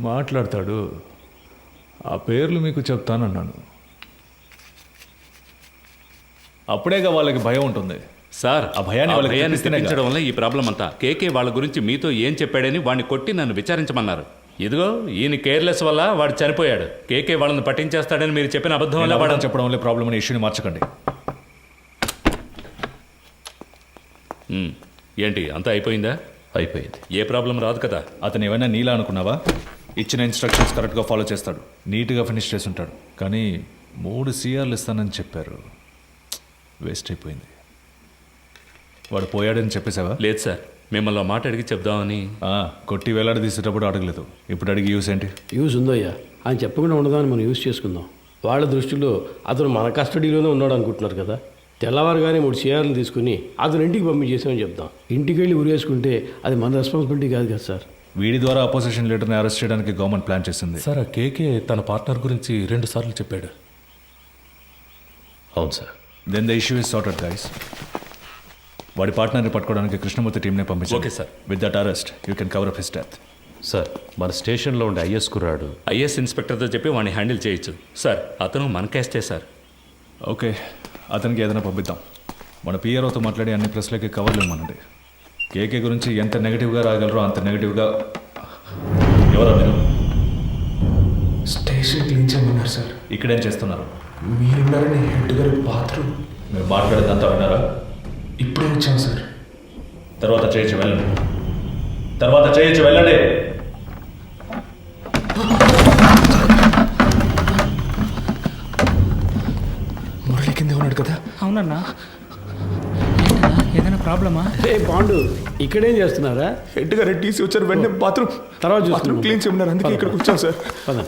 మాట్లాడతాడు. ఆ పేర్లు మీకు చెప్తానన్నాను. అప్పుడేగా వాళ్ళకి భయం ఉంటుంది. సార్ ఆ భయాన్ని వాళ్ళకి భయాన్ని తెప్పిస్తేనేగా. తెప్పించడం వల్ల ఈ ప్రాబ్లం అంతా. కేకే వాళ్ళ గురించి మీతో ఏం చెప్పాడని వాడిని కొట్టి నన్ను విచారించమన్నారు. ఇదిగో ఈయన కేర్లెస్ వల్ల వాడు చనిపోయాడు. కేకే వాళ్ళని పట్టించేస్తాడని మీరు చెప్పిన అబద్ధం వల్ల వాడు చెప్పడం వల్ల ప్రాబ్లం అనే ఇష్యూని మార్చకండి. ఏంటి అంతా అయిపోయిందా? అయిపోయింది. ఏ ప్రాబ్లం రాదు కదా. అతను ఏమైనా నీలా అనుకున్నావా? ఇచ్చిన ఇన్స్ట్రక్షన్స్ కరెక్ట్గా ఫాలో చేస్తాడు, నీట్గా ఫినిష్ చేసి ఉంటాడు. కానీ 3 CRలు ఇస్తానని చెప్పారు. వేస్ట్ అయిపోయింది. వాడు పోయాడని చెప్పేసావా? లేదు సార్, మిమ్మల్ని మాట అడిగి చెప్దామని. కొట్టి వేలాడి తీసేటప్పుడు అడగలేదు, ఇప్పుడు అడిగి యూస్ ఏంటి? యూస్ ఉందయ్యా, ఆయన చెప్పకుండా ఉండదాన్ని మనం యూస్ చేసుకుందాం. వాళ్ళ దృష్టిలో అతను మన కస్టడీలోనే ఉన్నాడు అనుకుంటున్నారు కదా. తెల్లవారుగానే 3 CRలు తీసుకుని అతను ఇంటికి పంపించేసామని చెప్దాం. ఇంటికి వెళ్ళి ఉరేసుకుంటే అది మన రెస్పాన్సిబిలిటీ కాదు కదా సార్. వీడి ద్వారా అపోజిషన్ లీడర్ని అరెస్ట్ చేయడానికి గవర్నమెంట్ ప్లాన్ చేసింది. సార్ ఆ కేకే తన పార్ట్నర్ గురించి 2 సార్లు చెప్పాడు. అవును sir. Then the issue is sorted guys. వాడి పార్ట్నర్ని పట్టుకోవడానికి కృష్ణమూర్తి టీంనే పంపించారు. Okay sir. With that arrest you can cover up his death. Sir మన స్టేషన్లో ఉండే ఐఎస్ కుర్రాడు ఐఎస్ ఇన్స్పెక్టర్తో చెప్పి వాడిని హ్యాండిల్ చేయొచ్చు సార్. అతను మన కేస్టే సార్. ఓకే, అతనికి ఏదైనా పంపిద్దాం. మన పిఆర్ఓతో మాట్లాడి అన్ని ప్రెస్లకి కవర్లు ఇవ్వమనండి. కేకే గురించి ఎంత నెగిటివ్గా రాగలరో అంత నెగిటివ్గా. ఎవరా మీరు? స్టేషన్ క్లీన్ చేయమన్నారు సార్. ఇక్కడేం చేస్తున్నారు? మీరున్నారని హెడ్ గారి బాత్రూమ్. మీరు మాట్లాడేదంతా విన్నారా? ఇప్పుడే వచ్చాం సార్. తర్వాత చేయొచ్చు వెళ్ళండి. తర్వాత చేయొచ్చు వెళ్ళండి. మురళి కింద ఉన్నాడు కదా. అవునన్నా, ఏదైనా ప్రాబ్లమా? రే పాండు, ఇక్కడేం చేస్తున్నారా? హెడ్ గారు టీసీ వచ్చారు, వెంటనే బాత్రూమ్ తర్వాత క్లీన్ చేయమన్నారు, అందుకే ఇక్కడికి వచ్చాం సార్. పద.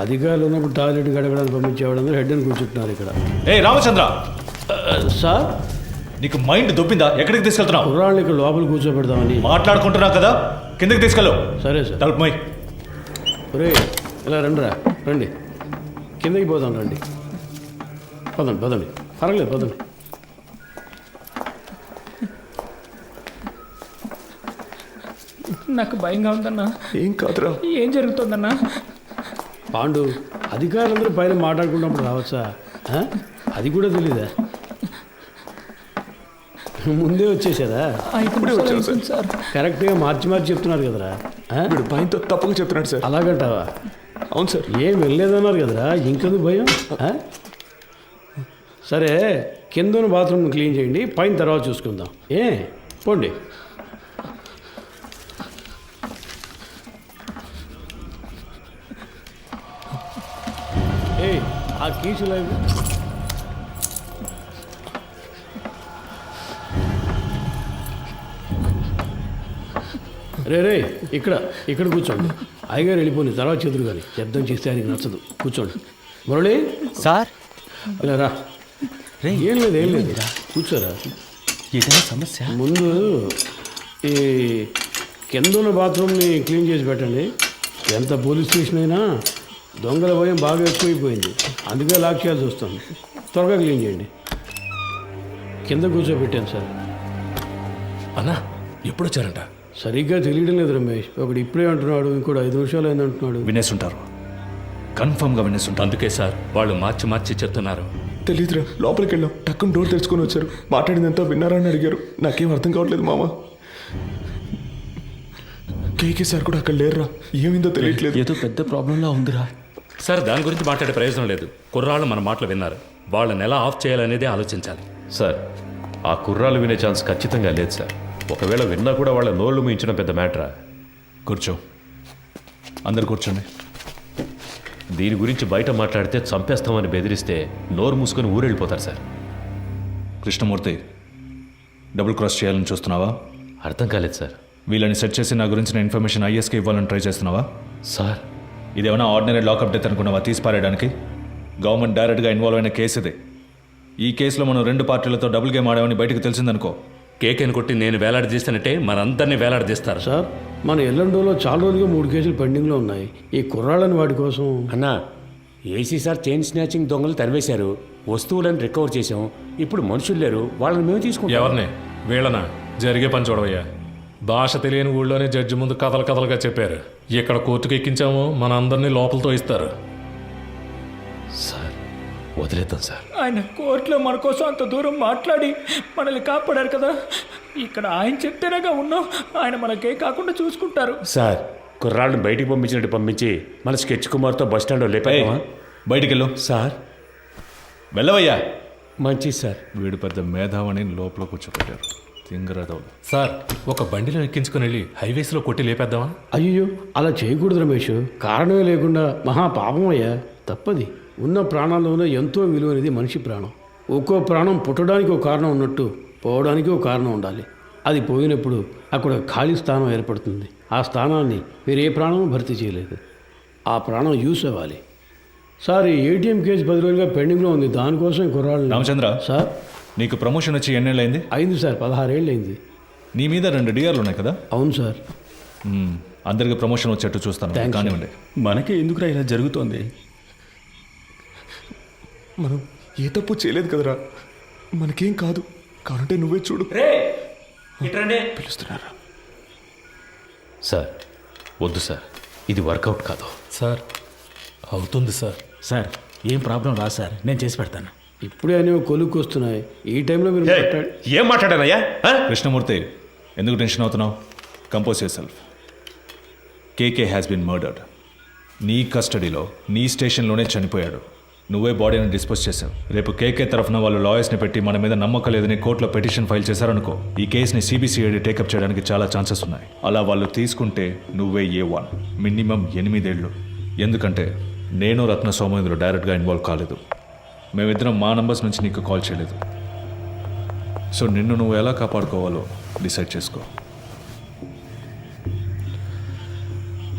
అధికారులు ఉన్నప్పుడు టాయిలెట్ గడగడానికి పంపించేవాళ్ళందరూ హెడ్ అని కూర్చుంటున్నారు ఇక్కడ. ఏ రామచంద్ర, సార్ నీకు మైండ్ దొబ్బిందా? ఎక్కడికి తీసుకెళ్తున్నావు? కుర్రాళ్ళని ఇక్కడ లోపల కూర్చోబెడదామని. మాట్లాడుకుంటున్నావు కదా, కిందకి తీసుకెళ్ళు. సరే సార్. తలుపుమై. ఒరే ఇలా రండిరా, రండి, కిందకి పోదాం రండి. పదండి పదండి, పర్వాలేదు పదండి. నాకు భయంగా ఉందన్నా. ఏం కాదురా. ఏం జరుగుతుందన్నా? పాండు, అధికారులందరూ పైన మాట్లాడుకున్నప్పుడు రావచ్చా? అది కూడా తెలీదా? ముందే వచ్చేసారా? ఇప్పుడే వచ్చాం సార్. కరెక్ట్గా మార్చి మార్చి చెప్తున్నారు కదరా. వీడు భయంతో తప్పుగా చెప్తున్నాడు సార్. అలాగంటావా? అవును సార్. ఏం వెళ్ళలేదన్నారు కదరా, ఇంకెందుకు భయం? సరే, కింద బాత్రూమ్ క్లీన్ చేయండి, పైన తర్వాత చూసుకుందాం. పోండి. ఆ కీసు లైవ్. రే ఇక్కడ ఇక్కడ కూర్చోండి. అయ్యగారు వెళ్ళిపోయి తర్వాత చేతులు కానీ శబ్దం చేస్తే ఆయనకి నచ్చదు. కూర్చోండి. మురళి సార్, ఇలా రా. ఏం లేదు కూర్చోరా. ఏదైనా సమస్య? ముందు ఈ కింద ఉన్న బాత్రూమ్ని క్లీన్ చేసి పెట్టండి. ఎంత పోలీస్ స్టేషన్ అయినా దొంగల భయం బాగా ఎక్కువైపోయింది, అందుకే లాక్ చేయాల్సి వస్తుంది. త్వరగా క్లీన్ చేయండి. కింద కూర్చోబెట్టాను సార్. అన్నా ఎప్పుడు వచ్చారంట? సరిగ్గా తెలియడం లేదు రమేష్. ఒకడు ఇప్పుడే అంటున్నాడు, ఇంకోటి 5 నిమిషాలు అయింది అంటున్నాడు. వినేసుంటారు, కన్ఫర్మ్గా వినేసుంటారు. అందుకే సార్ వాళ్ళు మార్చి మార్చి చెప్తున్నారు. తెలీదురా, లోపలికి వెళ్ళాం, టక్కున డోర్ తెరుచుకొని వచ్చారు. మాట్లాడిందంతా విన్నారా అని అడిగారు. నాకేం అర్థం కావట్లేదు మామ. కేకే సార్ కూడా అక్కడ లేరురా, ఏమైందో తెలియట్లేదు. ఏదో పెద్ద ప్రాబ్లంలా ఉందిరా. సార్ దాని గురించి మాట్లాడే ప్రయోజనం లేదు. కుర్రాళ్ళు మన మాటలు విన్నారు, వాళ్ళని ఎలా ఆఫ్ చేయాలనేదే ఆలోచించాలి. సార్ ఆ కుర్రాలు వినే ఛాన్స్ ఖచ్చితంగా లేదు సార్. ఒకవేళ విన్నా కూడా వాళ్ళ నోళ్ళు మూయించడం పెద్ద మ్యాటరా. కూర్చో, అందరు కూర్చోండి. దీని గురించి బయట మాట్లాడితే చంపేస్తామని బెదిరిస్తే నోరు మూసుకొని ఊరెళ్ళిపోతారు సార్. కృష్ణమూర్తి, డబుల్ క్రాస్ చేయాలని చూస్తున్నావా? అర్థం కాలేదు సార్. వీళ్ళని సెట్ చేసి నా గురించిన ఇన్ఫర్మేషన్ ఐఎస్కి ఇవ్వాలని ట్రై చేస్తున్నావా? సార్ ఇదేమైనా ఆర్డినరీ లాకప్ డెత్ అనుకున్నావా తీసి పారేయడానికి? గవర్నమెంట్ డైరెక్ట్గా ఇన్వాల్వ్ అయిన కేసు ఇది. ఈ కేసులో మనం 2 పార్టీలతో డబుల్ గేమ్ ఆడామని బయటకు తెలిసిందనుకో, కేకేని కొట్టి నేను వేలాడదీస్తానంటే మనందరినీ వేలాడదీస్తారు. సార్, మన ఎల్లండోలో చాలా రోజులుగా 3 కేసులు పెండింగ్లో ఉన్నాయి. ఈ కుర్రాళ్ళని వాటి కోసం. అన్నా, ఏసీ సార్ చైన్ స్నాచింగ్ దొంగలు తరివేశారు, వస్తువులను రికవర్ చేసాం. ఇప్పుడు మనుషులు లేరు, వాళ్ళని మేము తీసుకుంటాం. ఎవరిని? వీళ్ళనా? జరిగే పని చూడవయ్యా. భాష తెలియని ఊళ్ళోనే జడ్జి ముందు కథలు కథలుగా చెప్పారు. ఇక్కడ కోర్టుకు ఎక్కించాము, మన అందరినీ లోపలతో ఇస్తారు. సార్ వదిలేద్దాం సార్. ఆయన కోర్టులో మన కోసం అంత దూరం మాట్లాడి మనల్ని కాపాడారు కదా, ఇక్కడ ఆయన చెప్తేనేగా ఉన్నాం. ఆయన మనకే కాకుండా చూసుకుంటారు. సార్ కుర్రాళ్ళని బయటికి పంపించినట్టు పంపించి మన స్కెచ్ కుమార్తో బస్ స్టాండ్లో లేపామా? బయటికి వెళ్ళు. సార్ వెళ్ళవయ్యా. మంచిది సార్. వీడు పెద్ద మేధావని లోపల కూర్చోబెట్టారు. తింగరదవులు. సార్ ఒక బండిలో ఎక్కించుకుని వెళ్ళి హైవేస్లో కొట్టి లేపేద్దామా? అయ్యో అలా చేయకూడదు రమేష్. కారణమే లేకుండా మహా పాపమయ్యా, తప్పది. ఉన్న ప్రాణాల్లోనే ఎంతో విలువైనది మనిషి ప్రాణం. ఒక్కో ప్రాణం పుట్టడానికి ఒక కారణం ఉన్నట్టు పోవడానికి ఒక కారణం ఉండాలి. అది పోయినప్పుడు అక్కడ ఖాళీ స్థానం ఏర్పడుతుంది. ఆ స్థానాన్ని వేరే ప్రాణం భర్తీ చేయలేదు. ఆ ప్రాణం యూస్ అవ్వాలి. సార్ ఈ ఏటీఎం కేసు 10 రోజులుగా పెండింగ్లో ఉంది. దానికోసం కుర్రాళ్ళు. రామచంద్ర, సార్ నీకు ప్రమోషన్ వచ్చి ఎన్నేళ్ళైంది? అయింది సార్, 16 ఏళ్ళు అయింది. నీ మీద 2 డిఆర్లు ఉన్నాయి కదా? అవును సార్. అందరికి ప్రమోషన్ వచ్చేట్టు చూస్తాను. Thanks, కానివ్వండి. మనకే ఎందుకురా ఇలా జరుగుతోంది? మనం ఏ తప్పు చేయలేదు కదరా, మనకేం కాదు. కావాలంటే నువ్వే చూడు. పిలుస్తున్నారా? సార్ వద్దు సార్, ఇది వర్కౌట్ కాదు. సార్ అవుతుంది సార్. సార్ ఏం ప్రాబ్లం రా సార్, నేను చేసి పెడతాను. ఇప్పుడే అనేవి కొలుక్కు వస్తున్నాయి. ఈ టైంలో మీరు ఏయ్, ఏం మాట్లాడానయ్యా? కృష్ణమూర్తి, ఎందుకు టెన్షన్ అవుతున్నావు? Compose yourself. KK has been murdered. నీ కస్టడీలో నీ స్టేషన్లోనే చనిపోయాడు. నువ్వే బాడీని డిస్పోజ్ చేశావు. రేపు కేకే తరఫున వాళ్ళు లాయర్స్ని పెట్టి మన మీద నమ్మకం లేదని కోర్టులో పిటిషన్ ఫైల్ చేశారనుకో, ఈ కేసుని సిబిసిఐడి టేకప్ చేయడానికి చాలా ఛాన్సెస్ ఉన్నాయి. అలా వాళ్ళు తీసుకుంటే నువ్వే A1, మినిమం 8 ఏళ్ళు. ఎందుకంటే నేను రత్న సోమేంద్ర డైరెక్ట్గా ఇన్వాల్వ్ కాలేదు. మేమిద్దరం మా నంబర్స్ నుంచి నీకు కాల్ చేయలేదు. సో నిన్ను నువ్వు ఎలా కాపాడుకోవాలో డిసైడ్ చేసుకో.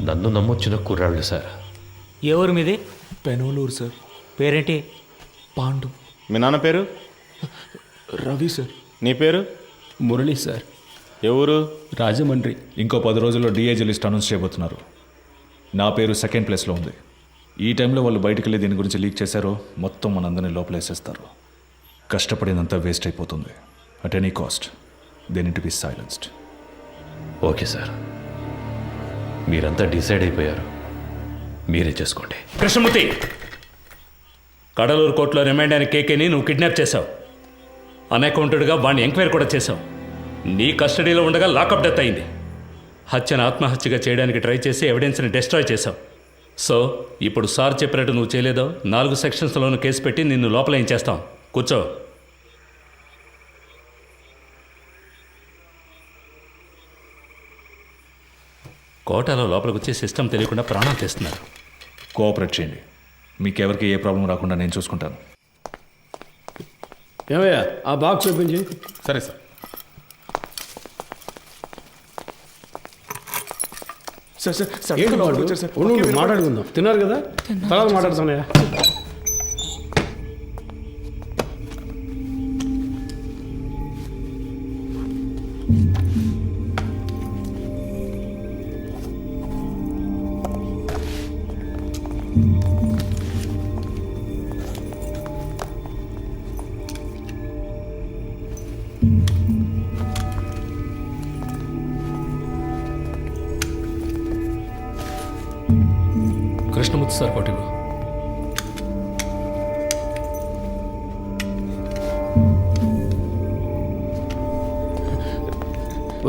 నన్ను నమ్మొచ్చిన కుర్రాళ్ళు సార్. ఎవరు మీది? పెనోలూరు సార్. పేరేంటి? పాండు. మీ నాన్న పేరు? రవి సార్. నీ పేరు? మురళి సార్, ఎవరు? రాజమండ్రి. ఇంకో 10 రోజుల్లో డిఐజీ లిస్ట్ అనౌన్స్ చేయబోతున్నారు. నా పేరు 2nd ప్లేస్లో ఉంది. ఈ టైంలో వాళ్ళు బయటికి వెళ్ళి దీని గురించి లీక్ చేశారో మొత్తం మనందరినీ లోపలేసేస్తారు. కష్టపడినంత వేస్ట్ అయిపోతుంది. At any cost they need to be silenced. Okay sir, మీరంతా డిసైడ్ అయిపోయారు, మీరే చేసుకోండి. కృష్ణమూర్తి, కడలూరు కోర్టులో రిమైండ్ అయిన కేకేని నువ్వు కిడ్నాప్ చేశావు. అన్అకౌంటెడ్గా వాడిని ఎంక్వైరీ కూడా చేశావు. నీ కస్టడీలో ఉండగా లాకప్ డెత్ అయింది. హత్యను ఆత్మహత్యగా చేయడానికి ట్రై చేసి ఎవిడెన్స్ని డిస్ట్రాయ్ చేశావు. సో ఇప్పుడు సార్ చెప్పినట్టు నువ్వు చేయలేదో 4 సెక్షన్స్లోనూ కేసు పెట్టి నిన్ను లోపల ఏం చేస్తాం. కూర్చో. కోటాలో లోపలికి వచ్చి సిస్టమ్ తెలియకుండా ప్రాణాలు తీస్తున్నారు. కోఆపరేట్ చేయండి. మీకెవరికి ఏ ప్రాబ్లం రాకుండా నేను చూసుకుంటాను. ఏమయ్యా ఆ బాక్స్ ఓపెన్ చేయి. సరే సార్. సార్ సార్ సార్ ఏంటి లోపలికి బాబు? వచ్చారు సార్. ఉండు, ఓకే, ఉండు, మాట్లాడుకుందాం. తిన్నారు కదా, తర్వాత మాట్లాడుతున్నాయా? కృష్ణమూర్తి సార్ కోటిలో.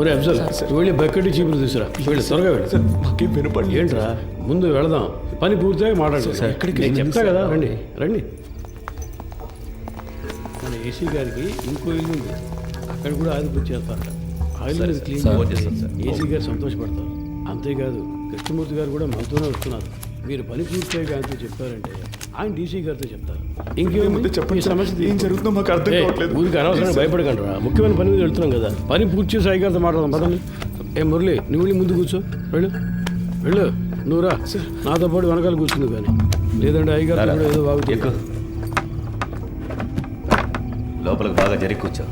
ఒరే అఫ్జల్, వెళ్ళి బకెట్ చీపులు తీసుకురా. వెళ్ళి త్వరగా వెళ్ళి. సార్ మాకేం వినపడలేదు. ఏంట్రా, ముందు వెళదాం. పని పూర్తిగా మాట్లాడు. ఎక్కడికి నేను వెళ్ళండి చెప్తా సార్. కదా, రండి రండి. మన ఏసీ గారికి ఇంకో ఇల్లు ఉంది, అక్కడ కూడా ఆదిపత్తి చేస్తారట. ఆ ఇల్లు క్లీన్ ఏసీ గారు సంతోషపడతారు. అంతేకాదు కృష్ణమూర్తి గారు కూడా మనతోనే వస్తున్నారు. మీరు పని పూర్తిగా ఆయనతో చెప్పారంటే ఆయన డీసీ గారితో చెప్తారు. ముందే చెప్పండి సార్. ఏం జరుగుతుందో మాకు అర్థం కావట్లేదు. ఊరికి అనవసరంగా భయపడకండి రా. ముఖ్యమైన పని మీద వెళ్తున్నాం కదా, పని పూర్తి చేసి అయ్యగారితో మాట్లాడదాం. పదండి. ఏ మురళి, నువ్వు వెళ్ళి ముందు కూర్చో. వెళ్ళు వెళ్ళు. నువ్వు రా, నాతో పాటు వెనకాల కూర్చుంది. కానీ లేదంటే అయ్యగారు కూడా ఏదో బాగుంది. లోపలికి బాగా జరిగి కూర్చో.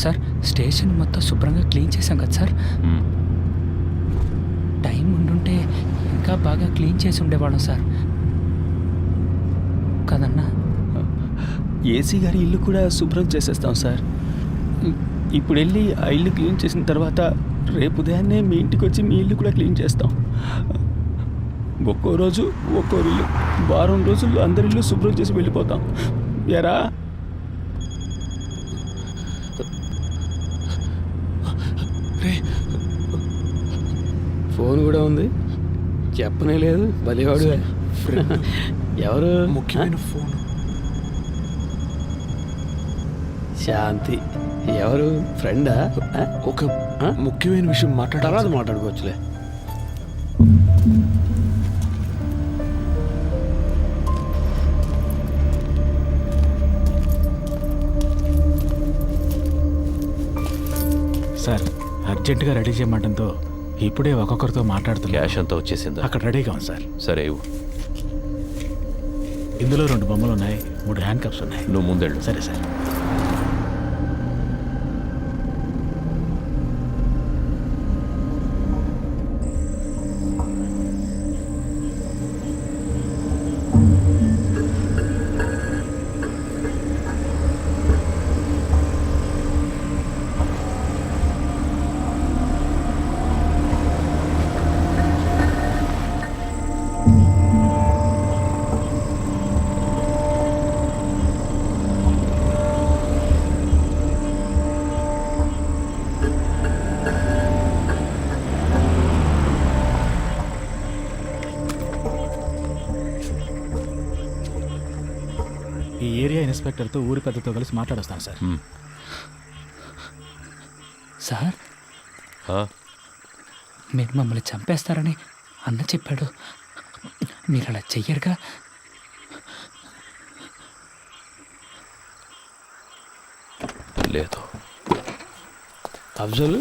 సార్ స్టేషన్ మొత్తం శుభ్రంగా క్లీన్ చేశాం కదా సార్. టైం ఉండుంటే ఇంకా బాగా క్లీన్ చేసి ఉండేవాళ్ళం సార్. కదన్నా ఏసీ గారి ఇల్లు కూడా శుభ్రం చేసేస్తాం సార్. ఇప్పుడు వెళ్ళి ఆ ఇల్లు క్లీన్ చేసిన తర్వాత రేపు ఉదయాన్నే మీ ఇంటికి వచ్చి మీ ఇల్లు కూడా క్లీన్ చేస్తాం. ఒక్కో రోజు ఒక్కో ఇల్లు, వారం రోజుల్లో అందరి ఇల్లు శుభ్రం చేసి వెళ్ళిపోతాం. ఎరా ఫోన్ కూడా ఉంది, చెప్పనే లేదు. బలివాడు ఎవరు? ముఖ్యమైన ఫోన్. శాంతి ఎవరు? ఫ్రెండా? ఒక ముఖ్యమైన విషయం మాట్లాడాలి. తర్వాత మాట్లాడుకోవచ్చులే. సార్ అర్జెంటుగా రెడీ చేయమంటంతో ఇప్పుడే ఒక్కొక్కరితో మాట్లాడుతున్నా. క్యాష్ అంతా వచ్చేసిందా? అక్కడ రెడీగా ఉంది సార్. సరే ఇవ్వు. ఇందులో 2 బొమ్మలు ఉన్నాయి, 3 హ్యాండ్ కప్స్ ఉన్నాయి. నువ్వు ముందెళ్ళు. సరే సార్. ఈ ఏరియా ఇన్స్పెక్టర్తో ఊరి పెద్దతో కలిసి మాట్లాడొస్తాను సార్. సార్ ఆ? మీరు మమ్మల్ని చంపేస్తారని అన్న చెప్పాడు. మీరు అలా చెయ్యరుగా? లేదు. అఫ్జల్,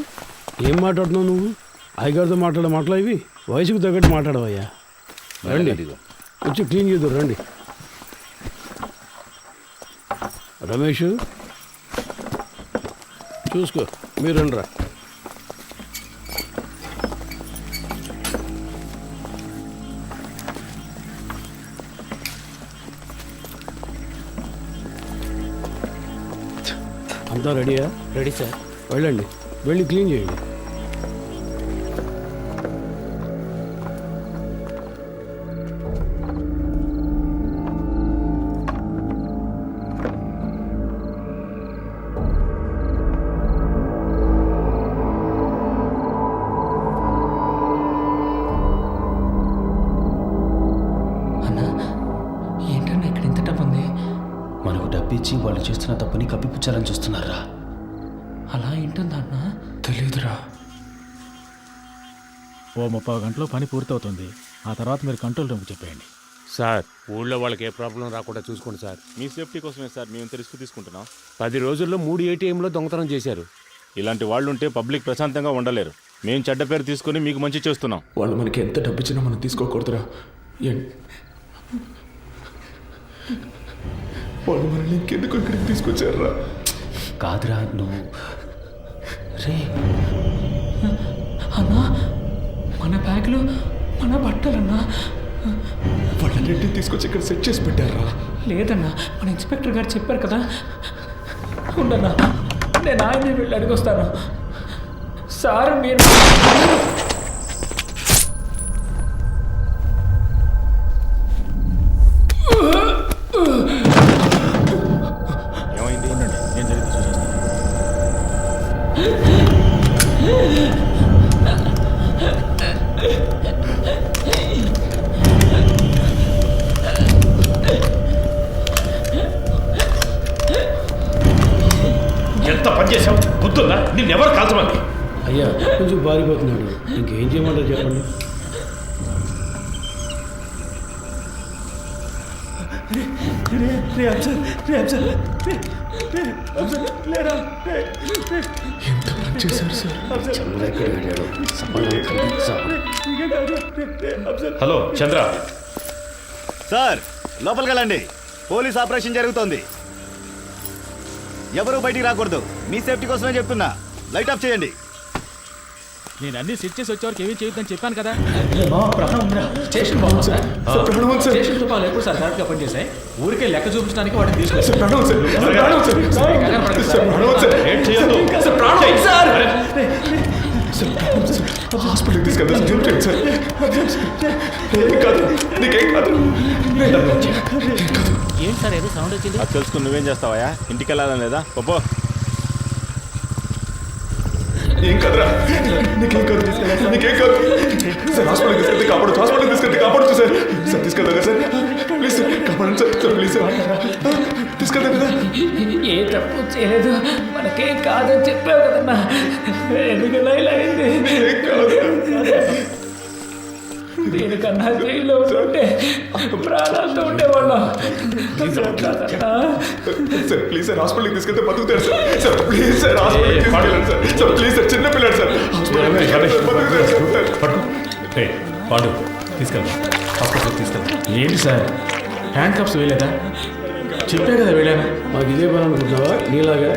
ఏం మాట్లాడుతున్నావు నువ్వు? అయ్యగారితో మాట్లాడే మాటలు ఇవి? వయసుకు తగ్గట్టు మాట్లాడవయ్యా. రండి, వచ్చి క్లీన్ చేద్దాం. రండి రమేష్, చూసుకో. మీరు రండిరా. అంతా రెడీయా? Ready sir. వెళ్ళండి, వెళ్ళి క్లీన్ చేయండి. మనకు డబ్బిచ్చి వాళ్ళు చేస్తున్న తప్పుని కప్పిపుచ్చాలని చూస్తున్నారా? అలా ఏంటుందా అన్న? తెలీదురా. ఓ 30 గంటలో పని పూర్తవుతుంది. ఆ తర్వాత మీరు కంట్రోల్ రూమ్కి చెప్పేయండి. సార్, ఊళ్ళో వాళ్ళకి ఏ ప్రాబ్లం రాకుండా చూసుకోండి సార్. మీ సేఫ్టీ కోసమే సార్ మేము ఇంత రిస్క్ తీసుకుంటున్నాం. 10 రోజుల్లో 3 ATMలో దొంగతనం చేశారు. ఇలాంటి వాళ్ళు ఉంటే పబ్లిక్ ప్రశాంతంగా ఉండలేరు. మేము చెడ్డ పేరు తీసుకొని మీకు మంచి చేస్తున్నాం. వాళ్ళు మనకి ఎంత డబ్బు ఇచ్చినా మనం తీసుకోకూడదురా. వాళ్ళు మనల్ని ఇంకెందుకు ఇక్కడికి తీసుకొచ్చారా? కాదురా నువ్వు. రే అన్నా, మన బ్యాగులు, మన బట్టలన్నా. వాళ్ళన్నింటినీ తీసుకొచ్చి ఇక్కడ సెట్ చేసి పెట్టారా? లేదన్నా, మన ఇన్స్పెక్టర్ గారు చెప్పారు కదా. ఉండన్నా, నేను ఆయన్ని వెళ్ళి అడిగొస్తాను. సార్ మీరు ఏమైంది? ఉండండి, ఏం జరిగింది చూసేస్తాను. ఎంత పని చేసావు? గుర్తుందా? నిన్నెవరు కాల్చమంది? అయ్యా, కొంచెం బారిపోతున్నాడు. ఇంకేం చేయమంటారు చెప్పండి. ఎంత పని చేశారు సార్? హలో చంద్ర. సార్, లోపలికి వెళ్ళండి. పోలీస్ ఆపరేషన్ జరుగుతోంది. ఎవరు బయటికి రాకూడదు. మీ సేఫ్టీ కోసమే చెప్తున్నా. లైట్ ఆఫ్ చేయండి. నేను అన్ని సెట్ చేసి వచ్చేవరకు ఏమీ చేయొద్దని చెప్పాను కదా. ప్రాణం ఉందిరా. స్టేషన్ బాగుంది సార్. ప్రాణం ఉంది సార్. స్టేషన్ తుపాలు ఎప్పుడు సార్ కరెక్ట్గా పనిచేసాయి. ఊరికే లెక్క చూపించడానికి వాడిని తీసుకొచ్చారు. ప్రాణం ఉంది సార్. ప్రాణం ఉంది సార్. కంగారు పడకండి సార్, సార్. ప్రాణం ఉంది సార్. ఏం చేయొద్దు. సార్, ప్రాణం ఉంది సార్. సార్, ప్రాణం ఉంది సార్. హాస్పిటల్కి తీసుకెళ్తాను సార్. ఏం చేయండి సార్. ఏం కాదు, నీకేం కాదు. ఏంటి సార్ ఏదో సౌండ్ వచ్చింది? అది తెలుసుకుని నువ్వేం చేస్తావా? ఇంటికి వెళ్ళాలని లేదా? పప్పు ఏం కాదురా, నీకేం కాదు, నీకేం కాదు. సార్ హాస్పిటల్కి తీసుకెళ్తే కాపాడచ్చు, హాస్పిటల్కి తీసుకెళ్తే కాపాడచ్చు సార్. సార్ తీసుకెళ్తా కదా సార్, ప్లీజ్ సార్, కాపాడండి సార్. సార్ ప్లీజ్ సార్, తీసుకెళ్తా కదా. ఏ తప్పు చేయలేదు, మనకేం కాదని చెప్పావు కదన్నా. ఎందుకన్నా ఇలా అయింది? ఏం కాదు. దీనికన్నా జైల్లో ఉంటే ప్రాణాలతో ఉండేవాళ్ళం. సార్ ప్లీజ్ సార్, హాస్పిటల్కి తీసుకెళ్తే బతుకుతాడు సార్. సార్ ప్లీజ్ సార్, హాస్పిటల్కి తీసుకెళ్ళండి సార్. సార్ ప్లీజ్ సార్, చిన్న పిల్లాడు సార్, హాస్పిటల్కి తీసుకెళ్తే బతుకుతాడు సార్. పడుకో. పాడు తీసుకెళ్దాం, హాస్పిటల్కి తీసుకెళ్దాం. ఏంటి సార్ హ్యాండ్ కప్స్ వేయలేదా? చెప్పే కదా వెళ్ళాను. మాకు ఇదే పని అనుకుంటున్నావా? నీలాగా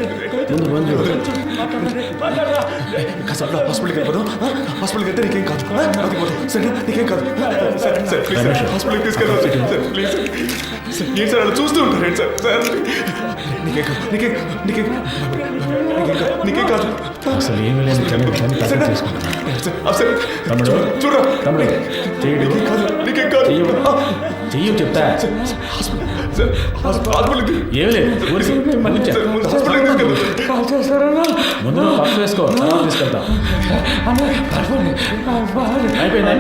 ముందు మందు కాసేపు హాస్పిటల్కి వెళ్ళిపోదాం. హాస్పిటల్కి వెళ్తే నీకేం కాదు, బతికిపోతాం. సరే నీకేం కాదు. సార్ సార్ ప్లీజ్ సార్, హాస్పిటల్కి తీసుకెళ్దాం సార్. Please sir. సార్ ఏంటి సార్ అలా చూస్తూ ఉంటారు సార్. సార్ నీకేం కాదు, నీకేం నీకేం నీకేం కాదు. అసలు ఏమీ లేదు. సార్ సార్ తమ్ముడు, చూడరా, తమ్ముడు చేయడు. నీకేం కాదు, నీకేం కాదు. చెయ్యి చెప్తా. సార్ హాస్పిటల్కి ఏమి లేదు. ఊరికి మంచిగా. సార్ ముందు హాస్పిటల్కి తీసుకెళ్దాం. కాల్ చేస్తారన్నా. ముందు పక్క వేసుకో, తర్వాత తీసుకెళ్తాం. అయిపోయిందా?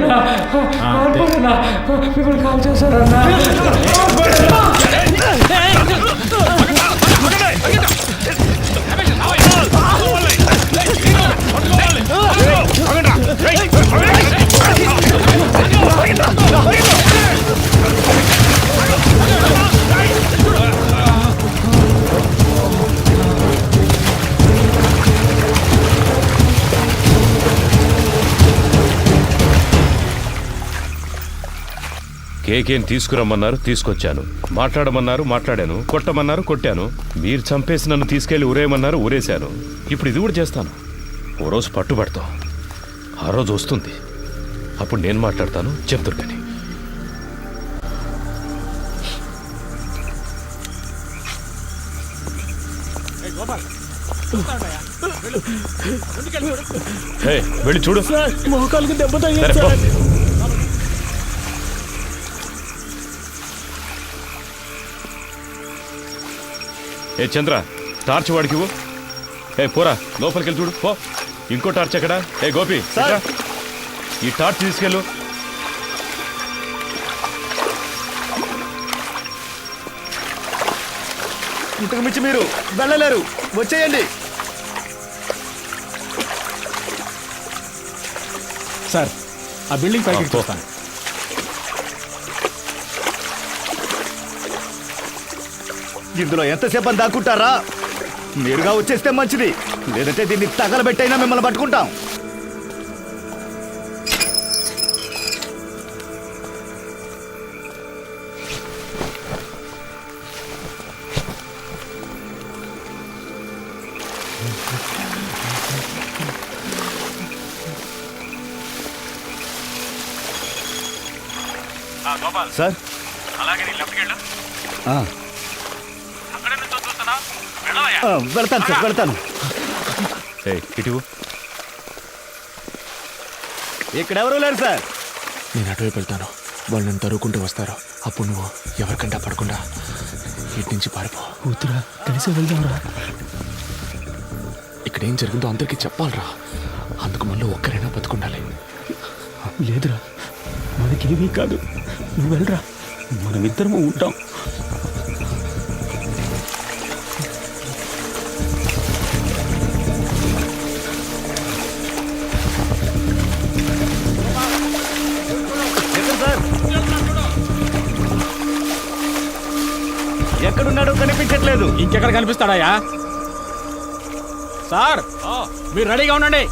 మిమ్మల్ని కాల్ చేస్తారన్నా. కేకేం తీసుకురమ్మన్నారు, తీసుకొచ్చాను. మాట్లాడమన్నారు, మాట్లాడాను. కొట్టమన్నారు, కొట్టాను. మీరు చంపేసి నన్ను తీసుకెళ్లి ఊరేయమన్నారు, ఊరేశాను. ఇప్పుడు ఇది కూడా చేస్తాను. ఓ రోజు పట్టుబడతాం, ఆ రోజు వస్తుంది. అప్పుడు నేను మాట్లాడతాను, చెప్తారు కానీ. వెళ్ళి చూడు. మోకాలకు దెబ్బ సరే, తగిలింది పో. సార్. ఏ చంద్ర, టార్చ్ వాడికి ఇవ్వు. ఏ పోరా, లోపలికి వెళ్ళి చూడు పో. ఇంకో టార్చ్ ఎక్కడా? ఏ గోపి, ఇట్రా. ఈ టార్చ్ తీసుకెళ్ళు. ఇంతకు మించి మీరు వెళ్ళలేరు, వచ్చేయండి. సార్ ఆ బిల్డింగ్ పైకి పో. చూస్తాను. ఇందులో ఎంతసేపు అని దాక్కుంటారా? మీరుగా వచ్చేస్తే మంచిది, లేదంటే దీన్ని తగలబెట్టైనా మిమ్మల్ని పట్టుకుంటాం. సార్ వెళ్తాను సార్, వెళ్తాను. ఏ ఇటు ఇక్కడెవరూ లేరు సార్. నేను అటువైపు వెళ్తాను, వాళ్ళు నన్ను తరువుకుంటూ వస్తారు. అప్పుడు నువ్వు ఎవరికంటా పడకుండా ఇటు నుంచి పారిపో. కూతురా కలిసి వెళ్దాంరా. ఇక్కడ ఏం జరిగిందో అందరికీ చెప్పాలరా. అందుకు మళ్ళీ ఒక్కరైనా బతుకుండాలి. లేదురా, మనకేమీ కాదు. నువ్వు వెళ్ళరా, మనమిద్దరము ఉంటాం. ఎక్కడున్నాడో కనిపించట్లేదు. ఇంకెక్కడ కనిపిస్తాడాయా? సార్ మీరు రెడీగా ఉండండి.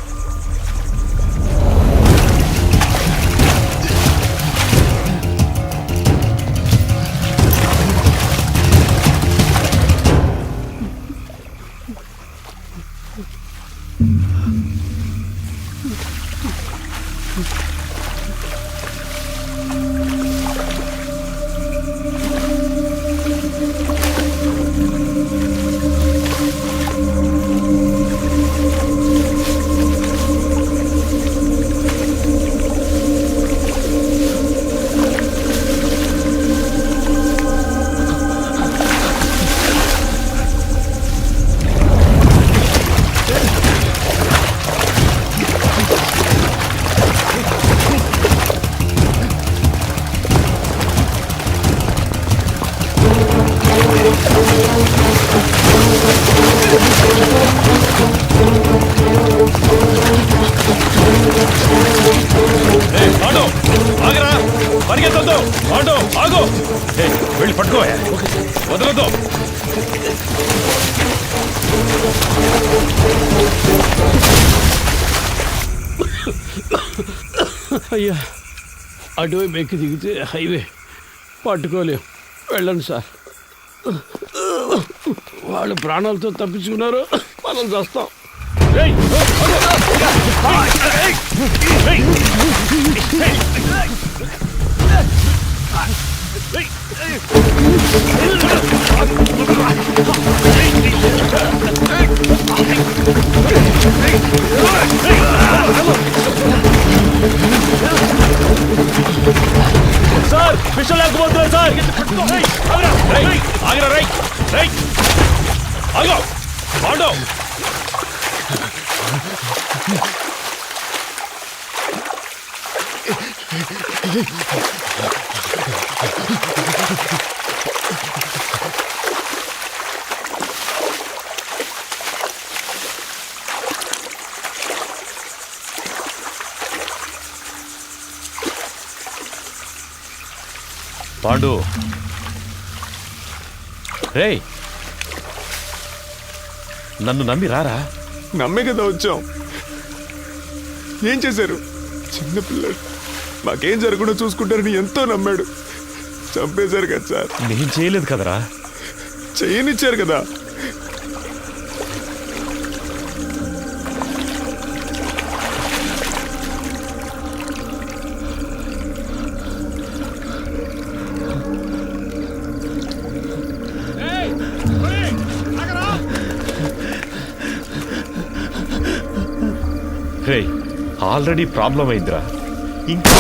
ఆటో ఆగరా, పరిగెత్తొద్దు. ఆటో ఆగు. వెళ్ళి పట్టుకో, వదలొద్దు. అయ్యా అటువైపు ఎక్కి దిగితే హైవే పట్టుకోలేం. వెళ్ళండి సార్. వాళ్ళు ప్రాణాలతో తప్పించుకున్నారు, మనం చేస్తాం. సార్ విషయం లేకపోతున్నారు సార్. ఆగరా, రైట్ రైట్ ఆగో. ఆటో పాండు. రేయ్, నన్ను నమ్మి రారా. నమ్మే కదా వచ్చాం. ఏం చేశారు? చిన్నపిల్లాడు, మాకేం జరగకుండా చూసుకుంటారని ఎంతో నమ్మాడు. చంపేశారు కదా సార్. నేను చేయలేదు కదరా. చేయనిచ్చారు కదా. రే, ఆల్రెడీ ప్రాబ్లం అయిందిరా. ఇంకా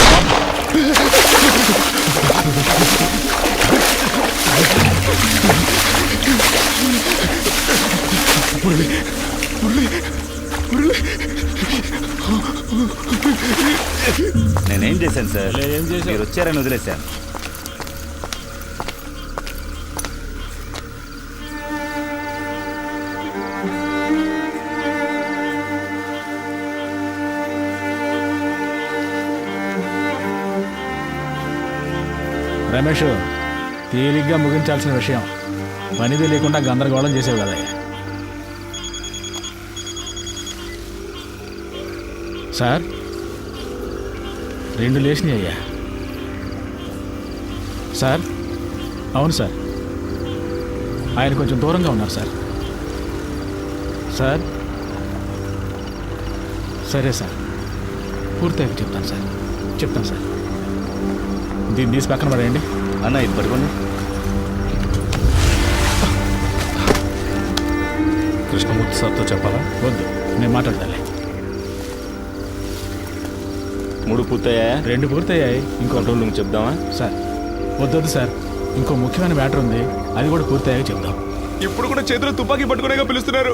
నేనేం చేశాను సార్? మీరు వచ్చారని వదిలేశాను. రమేష్, తేలిగ్గా ముగించాల్సిన విషయం పనిది లేకుండా గందరగోళం చేసేవి కదా. సార్ 2 లేచినాయి అయ్యా. సార్ అవును సార్, ఆయన కొంచెం దూరంగా ఉన్నారు సార్. సార్ సరే సార్, పూర్తయ్యాక చెప్తాను సార్. దీన్ని తీసి పక్కన పడేయండి. అన్న ఇది పట్టుకోండి. కృష్ణమూర్తి సార్తో చెప్పాలా? వద్దు, నేను మాట్లాడతాలే. 3 పూర్తయ్యా? 2 పూర్తయ్యాయి. ఇంకో కంట్రోల్ రూమ్ చెప్దామా? సార్ వద్దు సార్, ఇంకో ముఖ్యమైన మ్యాటర్ ఉంది, అది కూడా పూర్తయ్యాక చెప్దాం. ఇప్పుడు కూడా చేతిలో తుపాకీ పట్టుకునేగా పిలుస్తున్నారు.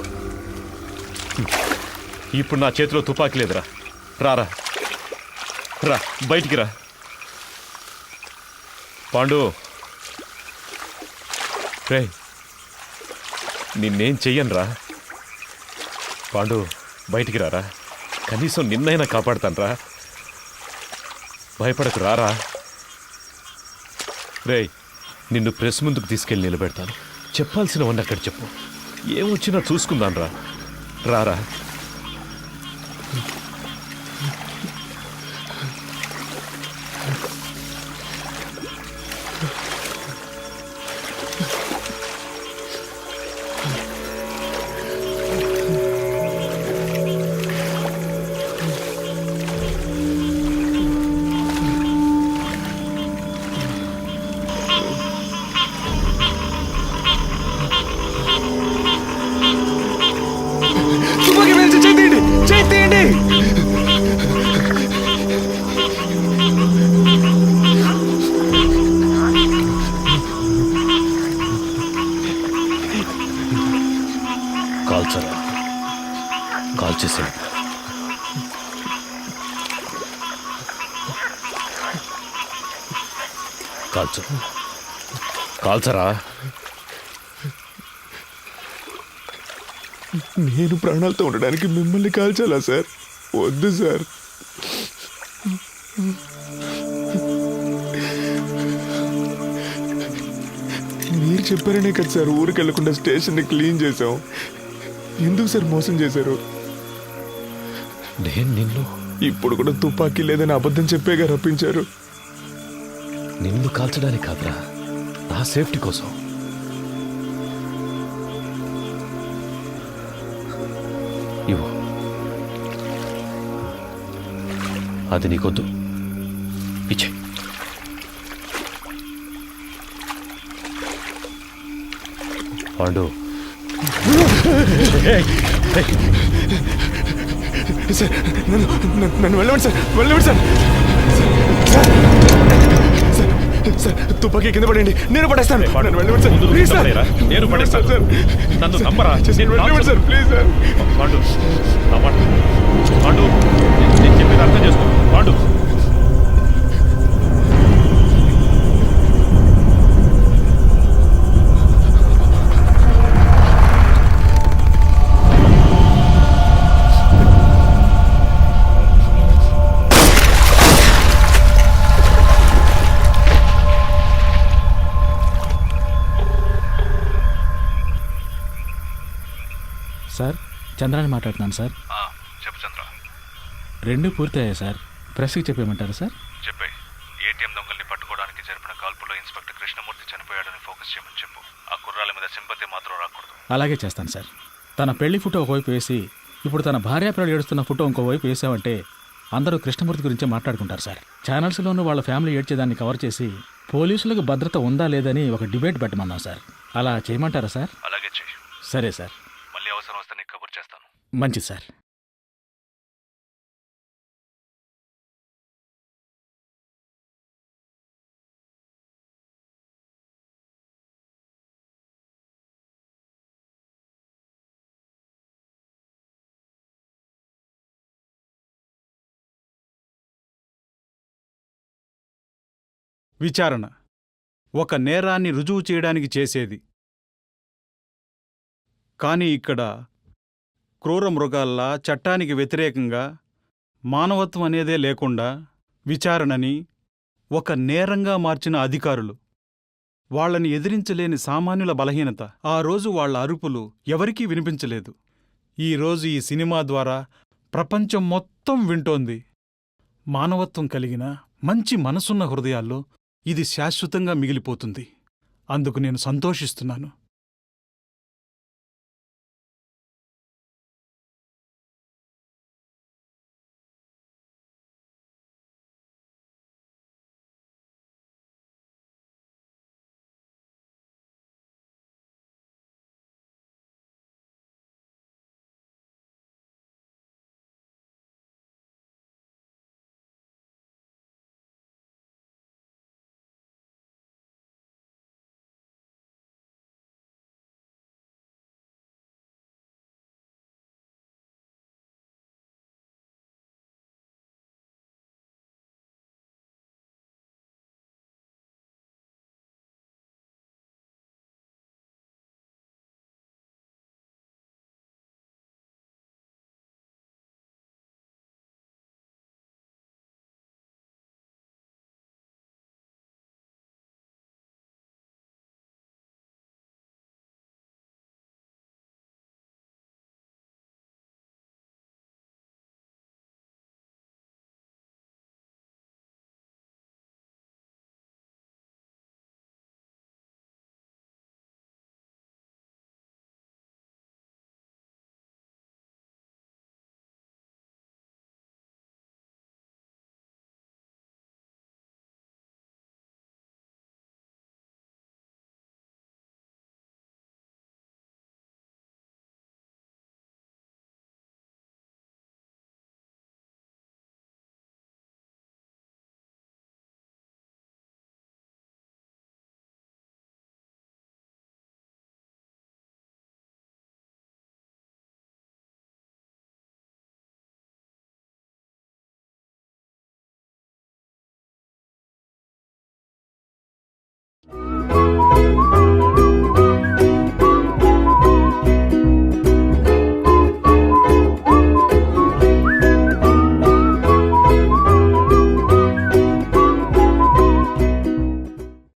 ఇప్పుడు నా చేతిలో తుపాకీ లేదురా. రారా, రా బయటికి రా. పాండు, రే నిన్నేం చెయ్యనురా. పాండు బయటికి రారా, కనీసం నిన్నైనా కాపాడుతాను రా. భయపడకు, రారా. రే, నిన్ను ప్రెస్ ముందుకు తీసుకెళ్ళి నిలబెడతాను. చెప్పాల్సినవన్నీ అక్కడ చెప్పు. ఏమొచ్చినా చూసుకుందాను రా. రారా. తుపాకీ వేసి చేయండి. కాల్చరా, కాల్చేసాడు. కాల్చరా. నేను ప్రాణాలతో ఉండడానికి మిమ్మల్ని కాల్చాలా సార్? వద్దు సార్. మీరు చెప్పారనే కదా సార్ ఊరికి వెళ్లకుండా స్టేషన్ని క్లీన్ చేసాం. ఎందుకు సార్ మోసం చేశారు? నేను నిన్ను ఇప్పుడు కూడా తుపాకీ లేదని అబద్ధం చెప్పేగా రప్పించారు. నిన్ను కాల్చడానికి కాదురా, నా సేఫ్టీ కోసం. ఇవ్వు. అది నీకొద్దు, ఇచ్చే. పాండు, సార్ నన్ను వెళ్ళండి సార్, వెళ్ళండి సార్. సార్ తుపాకీ కింద పడండి, నేను పడేస్తాను. నన్ను వెళ్ళండి సార్, ప్లీజ్ సార్. నేను పడేస్తాను సార్. నన్ను నమ్మరా? వెళ్ళండి సార్, ప్లీజ్ సార్. పాండు, నా మాట. పాండు, నేను చెప్పేది అర్థం చేసుకో. పాండు, సార్, చంద్రాని మాట్లాడుతున్నాను సార్. చెప్పు చంద్ర. 2 పూర్తయ్యాయి సార్. ప్రెస్కి చెప్పేయమంటారా సార్? చెప్పే. ఏటీఎం దొంగల్ని పట్టుకోవడానికి జరిపిన కాల్పులో ఇన్స్పెక్టర్ కృష్ణమూర్తి చనిపోయాడని ఫోకస్ చేయమని చెప్పు. ఆ కుర్రాల మీద సింపతి మాత్రం రాకూడదు. అలాగే చేస్తాను సార్. తన పెళ్లి ఫోటో ఒకవైపు వేసి ఇప్పుడు తన భార్యాపిల్లలు ఏడుస్తున్న ఫోటో ఇంకోవైపు వేసామంటే అందరూ కృష్ణమూర్తి గురించే మాట్లాడుకుంటారు సార్. ఛానల్స్లోనూ వాళ్ళ ఫ్యామిలీ ఏడ్చేదాన్ని కవర్ చేసి పోలీసులకు భద్రత ఉందా లేదని ఒక డిబేట్ పెట్టమన్నాం సార్. అలా చేయమంటారా సార్? అలాగే చెయ్యి. సరే సార్. మళ్ళీ అవసరం వస్తే నీకు కబుర్ చేస్తాను. మంచిది సార్. విచారణ ఒక నేరాన్ని రుజువు చేయడానికి చేసేది. కానీ ఇక్కడ క్రూర మృగాల్లా చట్టానికి వ్యతిరేకంగా మానవత్వం అనేదే లేకుండా విచారణని ఒక నేరంగా మార్చిన అధికారులు, వాళ్లని ఎదిరించలేని సామాన్యుల బలహీనత. ఆ రోజు వాళ్ల అరుపులు ఎవరికీ వినిపించలేదు. ఈరోజు ఈ సినిమా ద్వారా ప్రపంచం మొత్తం వింటోంది. మానవత్వం కలిగిన మంచి మనసున్న హృదయాల్లో ఇది శాశ్వతంగా మిగిలిపోతుంది. అందుకు నేను సంతోషిస్తున్నాను.